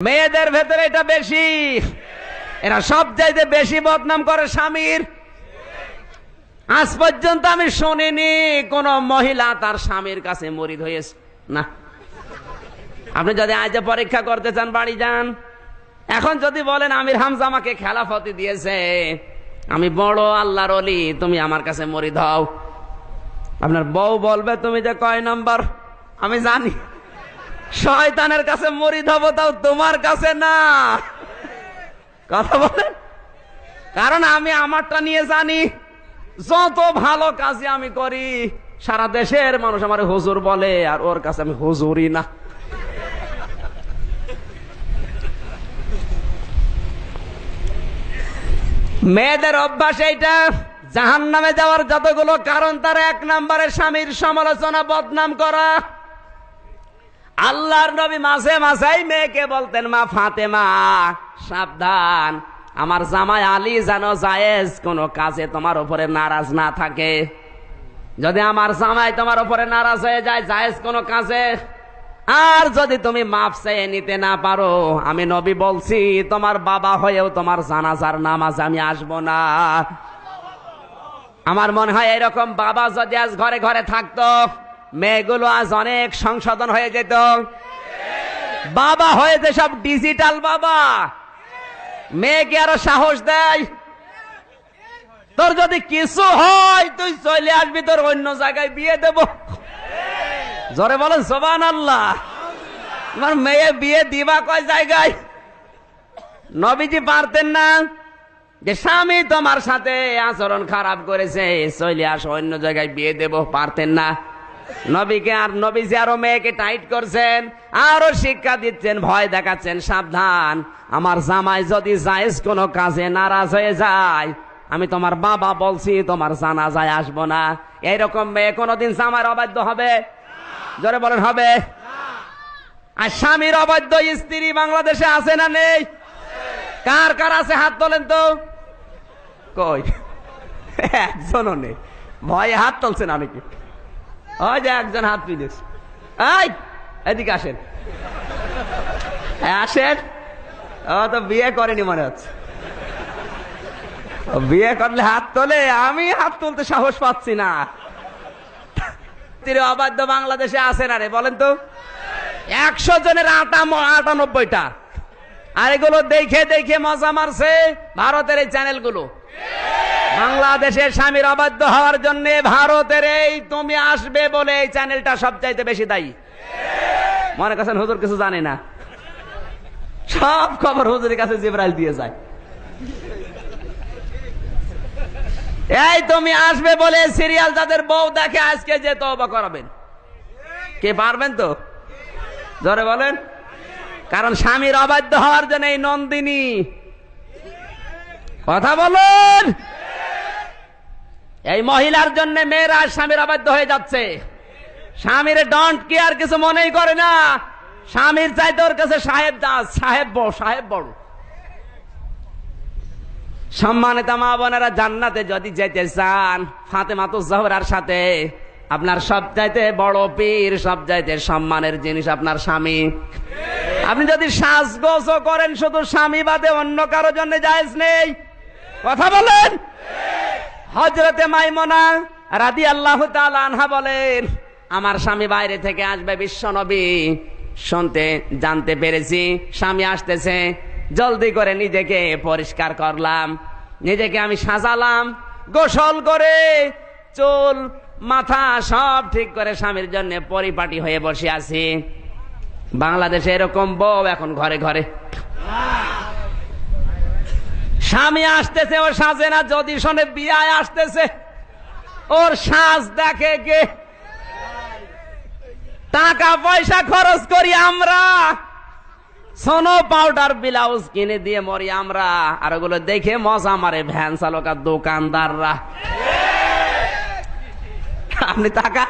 মেয়েদের ভেতরে এটা বেশি, এরা সব চাইতে বেশি বদনাম করে স্বামীর। আজ পর্যন্ত আমি শুনিনি কোন মহিলা তার স্বামীর কাছে মুরিদ হয়েছে না। আপনি যদি আজ পরীক্ষা করতে চান বাড়ি যান। এখন যদি বলেন আমির হামজা আমাকে খেলাফতি দিয়েছে, আমি বড় আল্লাহর ওলি, তুমি আমার কাছে মুরিদ হও, আপনার বউ বলবে তুমি যে কয় নাম্বার আমি জানি, শয়তানের কাছে মুরিদ হব, তাও তোমার কাছে না। কথা বলেন, কারণ আমি আমারটা নিয়ে জানি। যত ভালো কাজে আমি করি, সারা দেশের মানুষ আমার হুজুর বলে, আর ওর কাছে আমি হুজুরই না। মেয়েদের অভ্যাস এইটা। জাহান্নামে যাওয়ার যতগুলো কারণ, তার এক নম্বরে স্বামীর সমালোচনা, বদনাম করা। আল্লাহর নবী মাঝে মাঝেই মেয়েকে বলতেন, মা ফাতেমা সাবধান, আমার জামাই আলী যেন জায়েজ কোন কাজে তোমার উপরে নারাজ না থাকে। যদি আমার জামাই তোমার উপরে নারাজ হয়ে যায় জায়েজ কোন কাজে, আর যদি তুমি মাফ চেয়ে নিতে না পারো, আমি নবী বলছি তোমার বাবা হয়েও তোমার জানাজার নামাজ আমি আসবো না। আমার মনে হয় এরকম বাবা যদি আজ ঘরে ঘরে থাকতো, মেয়েগুলো আজ অনেক সংশোধন হয়ে যেত। বাবা হয়েছে সব ডিজিটাল বাবা, মেয়েকে আরো সাহস দেয়। তোর যদি কিছু হয় তুই চলে আসবি, তোর অন্য জায়গায় বিয়ে দেব। জোরে বলেন সুবহানাল্লাহ। তোমার মেয়ে বিয়ে দিবা কয় জায়গায়? নবীজি পারতেন না যে স্বামী তোমার সাথে আচরণ খারাপ করেছে, চলে আসো অন্য জায়গায় বিয়ে দেব? পারতেন না। নবীকে আর নবীজি আরো মেয়েকে টাইট করছেন, আরো শিক্ষা দিচ্ছেন, ভয় দেখাচ্ছেন, সাবধান, আমার জামাই যদি জায়েজ কোনো কাজে নারাজ হয়ে যায়, আমি তোমার বাবা বলছি তোমার জানাজায় আসবো না। এইরকম মেয়ে কোনোদিন জামাইয়ের অবাধ্য হবে? জোরে বলেন হবে? আর স্বামীর অবাধ্য স্ত্রী বাংলাদেশে আছে না নেই? কার কার আছে হাত তোলেন তো। কই একজনও নেই, ভয়ে হাত তুলছেন অনেকে। ওই যে একজন হাত তুলেছে, এই এদিকে আসেন, আসেন। ও তো বিয়ে করেনি মনে হচ্ছে। বিয়ে করলে হাত তোলে, আমি হাত তুলতে সাহস পাচ্ছি না। অবাধ্য বাংলাদেশে আছে না রে বলেন তো? 100 জনের 98টা। আর এগুলো দেখে দেখে মজা মারছে ভারতের এই চ্যানেলগুলো। বাংলাদেশের স্বামীর অবাধ্য হওয়ার জন্য ভারতের এই তুমি আসবে বলে এই চ্যানেলটা সবচাইতে বেশি দায়ী। মনে করছেন হুজুর কিছু জানে না? সব খবর হুজুরের কাছে জিবরাইল দিয়ে যায়। এই তুমি আসবে বলে সিরিয়াল যাদের বউ দেখে, আজকে যে তওবা করাবেন, কে পারবেন তো? জোরে বলেন। কারণ স্বামীর অবাধ্য হওয়ার জন্য এই নন্দিনী। কথা বলুন। এই মহিলার জন্য মেয়েরা স্বামীর অবাধ্য হয়ে যাচ্ছে। স্বামীর ডন্ট কেয়ার কিছু মনেই করে না। স্বামীর চাইতে ওর কাছে সাহেব সাহেব বড়। সম্মানিত মা বোনেরা, জান্নাতে যদি যেতে চান ফাতেমাতুজ জাহরার সাথে, আপনার সবচাইতে বড় পীর, সবচাইতে সম্মানের জিনিস আপনার স্বামী। আপনি যদি সাজগোজও করেন শুধু স্বামী বাদে অন্য কারো জন্য জায়েজ নেই। কথা বলেন। হযরতে মাইমুনা রাদিয়াল্লাহু তাআলা আনহা বলেন, আমার স্বামী বাইরে থেকে আসবে বিশ্বনবী শুনতে জানতে পেরেছি, স্বামী আসতেছে, জলদি করে নিজেকে পরিষ্কার করলাম, নিজেকে আমি সাজালাম, গোসল করে চুল মাথা সব ঠিক করে স্বামীর জন্য পরিপাটি হয়ে বসে আছি। বাংলাদেশে এরকম বউ এখন ঘরে ঘরে। স্বামী আসতেছে, ও সাজে না, যদি শোনে বিয়ায় আসতেছে, ওর সাজ দেখে কে? টাকা পয়সা খরচ করি আমরা, সোনো পাউডার ব্লাউজ কিনে দিয়ে মরি আমরা, আর ওগুলো দেখে মজা মারে ভ্যান চালক আর দোকানদাররা। আপনি টাকা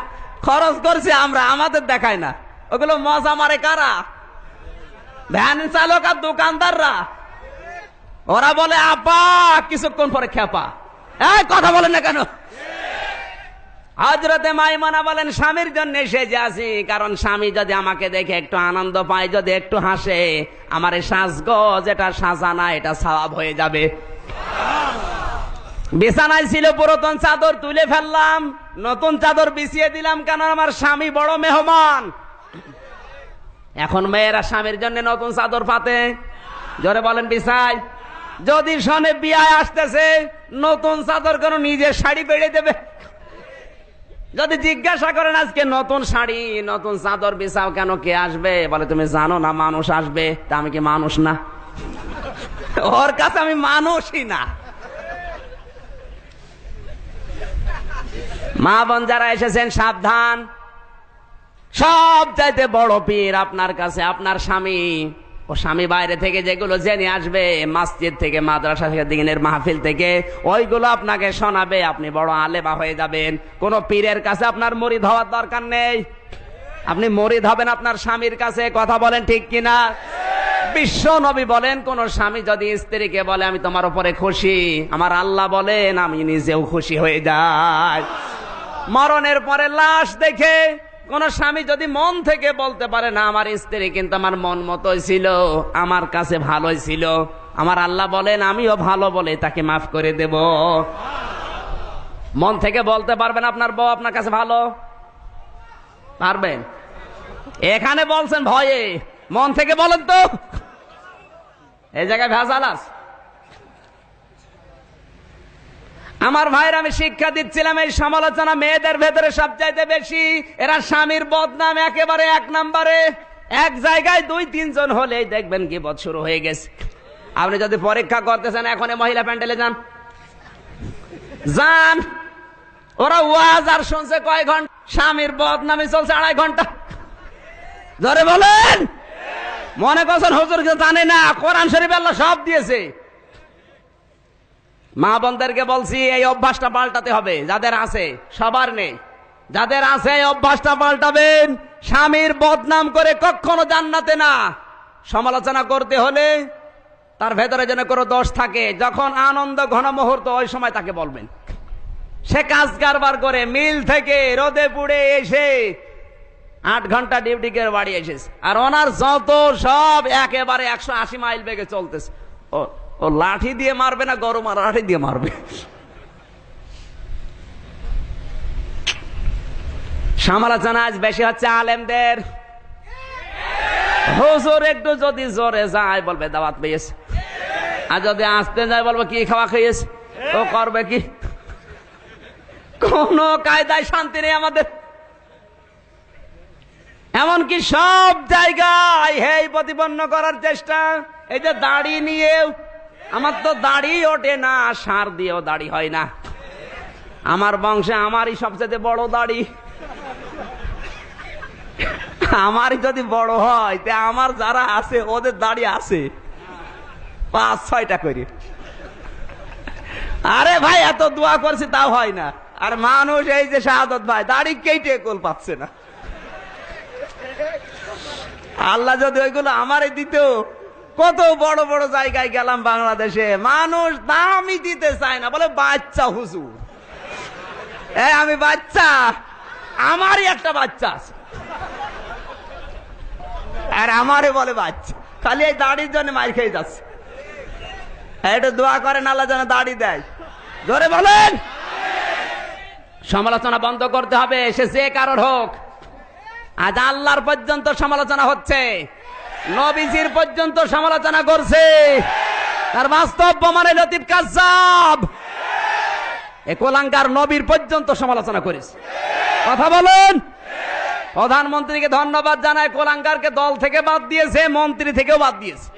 খরচ করছে আমরা, আমাদের দেখায় না, ওগুলো মজা মারে কারা? ভ্যান চালক আর দোকানদাররা। ওরা বলে আপা, কিছুক্ষণ পরে খেপা। এই কথা বলেন না কেন? হযরতে মাইমুনা বলেন স্বামীর জন্য সেজে আছি, কারণ স্বামী যদি আমাকে দেখে একটু আনন্দ পায়, যদি একটু হাসে, আমার এই সাজগোজ যেটা সাজানা এটা সওয়াব হয়ে যাবে। বিছানায় ছিল পুরাতন চাদর, তুলে ফেললাম, নতুন চাদর বিছিয়ে দিলাম, কারণ আমার স্বামী বড় মেহমান। এখন মেয়েরা স্বামীর জন্য নতুন চাদর পাতে, জোরে বলেন বিছায়। যদি শোনে বিয়ায় আসতেছে, নতুন চাদর কেন, নিজের শাড়ি পেড়ে দেবে। যদি জিজ্ঞাসা করেন আজকে নতুন শাড়ি নতুন চাদর বিছাও কেন, কে আসবে, বলে তুমি জানো না মানুষ আসবে। তা আমি কি মানুষ না? ওর কাছে আমি মানুষই না। মা বোন যারা এসেছেন সাবধান, সব চাইতে বড় পীর আপনার কাছে আপনার স্বামী। ও স্বামী বাইরে থেকে যেগুলো জেনে আসবে, মসজিদ থেকে, মাদ্রাসা থেকে, দিনের মাহফিল থেকে, ওইগুলো আপনাকে শোনাবে, আপনি বড় আলেমা হয়ে যাবেন। কোন পীরের কাছে আপনার মুরিদ হওয়ার দরকার নেই, আপনি মুরিদ হবেন আপনার স্বামীর কাছে। কথা বলেন ঠিক কিনা? বিশ্ব নবী বলেন, কোন স্বামী যদি স্ত্রীকে বলে আমি তোমার উপরে খুশি, আমার আল্লাহ বলেন আমি নিজেও খুশি হয়ে যাই। মরণের পরে লাশ দেখে কোন স্বামী যদি মন থেকে বলতে পারে না আমার স্ত্রী কিন্তু আমার মন মতোই ছিল, আমার কাছে ভালোই ছিল, আমার আল্লাহ বলেন আমিও ভালো বলে তাকে মাফ করে দেব। মন থেকে বলতে পারবেন আপনার বউ আপনার কাছে ভালো? পারবেন? এখানে বলছেন ভয়ে, মন থেকে বলেন তো। এই জায়গায় ভেজাল আছে। আমার ভাইয়ের আমি শিক্ষা দিচ্ছিলাম, এই সমালোচনা মেয়েদের ভেতরে সবচাইতে বেশি। এরা স্বামীর বদনাম একেবারে এক নম্বরে। এক জায়গায় 2-3 জন হলেই দেখবেন গীবত শুরু হয়ে গেছে। আপনি যদি পরীক্ষা করতেছেন, এখন মহিলা প্যান্ডেলে যান, যান, ওরা ওয়াজ আর শুনছে কয় ঘন্টা, স্বামীর বদনামি চলছে 2.5 ঘন্টা। ধরে বলেন, মনে করছেন হুজুর জানে না, কোরআন শরীফ আল্লাহ সব দিয়েছে। মা বোনদেরকে বলছি এই অভ্যাসটা পাল্টাতে হবে, যাদের আছে, সবার নেই, যাদের আছে এই অভ্যাসটা পাল্টাবেন। স্বামীর বদনাম করে কখনো জান্নাতে না। সমালোচনা করতে হলে তার ভেতরে যেন কোনো দোষ থাকে, যখন আনন্দ ঘন মুহূর্ত ওই সময় তাকে বলবেন। সে কাজ কারবার করে মিল থেকে রোদে পুড়ে এসে 8 ঘন্টা ডিউটি করে বাড়ি এসেছে, আর ওনার যত সব একেবারে 180 মাইল বেগে চলতেছে। ও লাঠি দিয়ে মারবে না গরম আর লাঠি দিয়ে মারবে। সমালোচনা আজ বেশি হচ্ছে আলেমদের। হুজুর একটু যদি জোরে যায় বলবে দাওয়াত পেয়েছে, আর যদি আসতে যায় বলবে কি খাওয়া খেয়েছে। ও করবে কি? কোন কায়দায় শান্তি নেই আমাদের। এমনকি সব জায়গায় হেই প্রতিপন্ন করার চেষ্টা। এই যে দাড়ি নিয়েও, আমার তো দাড়ি ওঠে না, সার দিয়েও দাড়ি হয় না। আমার বংশে আমারই সবচেয়ে বড় দাড়ি। আমারই যদি বড় হয়, তে আমার যারা আছে ওদের দাড়ি আছে 5-6টা করে। আরে ভাই এত দোয়া করছি তাও হয় না। আর মানুষ এই যে শাহাদত ভাই দাড়ি কেটে কোল পাচ্ছে না। আল্লাহ যদি ওইগুলো আমারে দিত, কত বড় বড় জায়গায় গেলাম বাংলাদেশে, মানুষ দামই দিতে চায় না, বলে বাচ্চা হুজুর। আমি বাচ্চা, আমারই একটা বাচ্চা আছে, আর আমারে বলে বাচ্চা। খালি এই দাড়ির জন্য মার খেয়ে যাচ্ছে। একটু দোয়া করেন আল্লাহ যেন দাড়ি দেয়। জোরে বলেন। সমালোচনা বন্ধ করতে হবে, সে যে কারোর হোক। আজ আল্লাহর পর্যন্ত সমালোচনা হচ্ছে, নবীজির পর্যন্ত সমালোচনা করছে। তার বাস্তব প্রমাণে লতিফ কাজ্জাব এ কোলাঙ্গার নবীর পর্যন্ত সমালোচনা করেছে। কথা বলেন। প্রধানমন্ত্রীকে ধন্যবাদ জানায়, কোলাঙ্গারকে দল থেকে বাদ দিয়েছে, মন্ত্রী থেকেও বাদ দিয়েছে।